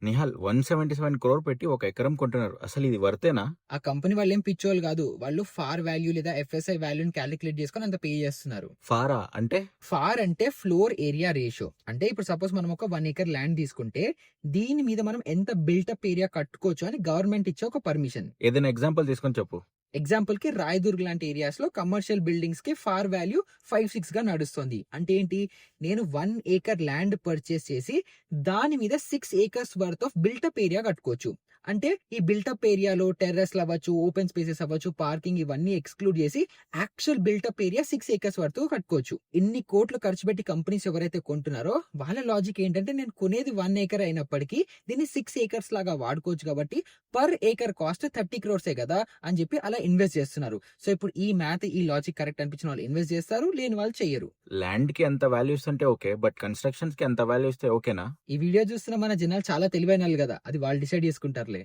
నిహాల్ 177 క్రోర్ పెట్టి ఒక ఎకరం కొంటున్నారు. అసలు ఇది వర్తేనా? ఆ కంపెనీ వాళ్ళు ఏం పిచ్చోళ్ళు కాదు. వాళ్ళు ఫార్ వాల్యూ లేదా ఎఫ్ఎస్ఐ వాల్యూని క్యాలిక్యులేట్ చేసుకొని అంత పే చేస్తున్నారు. ఫారా అంటే? ఫార్ అంటే ఫ్లోర్ ఏరియా రేషియో. అంటే ఇప్పుడు సపోజ్ మనం ఒక 1 acre ల్యాండ్ తీసుకుంటే దీని మీద మనం ఎంత బిల్టప్ ఏరియా కట్టుకోవచ్చు అని గవర్నమెంట్ ఇచ్చే ఒక పర్మిషన్. ఏదైనా ఎగ్జాంపుల్ తీసుకొని చెప్పు. ఎగ్జాంపుల్ కి రాయదుర్గ్ లాంటి ఏరియాస్ లో కమర్షియల్ బిల్డింగ్స్ కి ఫార్ వాల్యూ 5-6 గా నడుస్తుంది. అంటే ఏంటి, నేను 1 acre ల్యాండ్ పర్చేస్ చేసి దాని మీద 6 acres worth of built-up area కట్టుకోవచ్చు. అంటే ఈ బిల్టప్ ఏరియాలో టెర్రస్లు అవ్వచ్చు, ఓపెన్ స్పేసెస్ అవ్వచ్చు, పార్కింగ్ ఇవన్నీ ఎక్స్క్లూడ్ చేసి యాక్చువల్ బిల్టప్ ఏరియా 6 acres వరకు కట్టుకోవచ్చు. ఇన్ని కోట్లు ఖర్చు పెట్టి కంపెనీస్ ఎవరైతే కొంటున్నారో వాళ్ళ లాజిక్ ఏంటంటే నేను కొనేది 1 acre అయినప్పటికీ దీన్ని 6 acres లాగా వాడుకోవచ్చు కాబట్టి పర్ ఏకర్ కాస్ట్ 30 crores కదా అని చెప్పి అలా ఇన్వెస్ట్ చేస్తున్నారు. సో ఇప్పుడు ఈ మ్యాథ్, ఈ లాజిక్ కరెక్ట్ అనిపించిన వాళ్ళు ఇన్వెస్ట్ చేస్తారు, లేని వాళ్ళు చెయ్యరు. ల్యాండ్ కి ఎంత వాల్యూ ఇస్తుంటే ఓకే, బట్ కన్స్ట్రక్షన్స్ కి ఎంత వాల్యూ ఇస్తే ఓకేనా? ఈ వీడియో చూస్తున్న మన జనాలు చాలా తెలివైన వాళ్ళు కదా, అది వాళ్ళు డిసైడ్ చేసుకుంటారులే.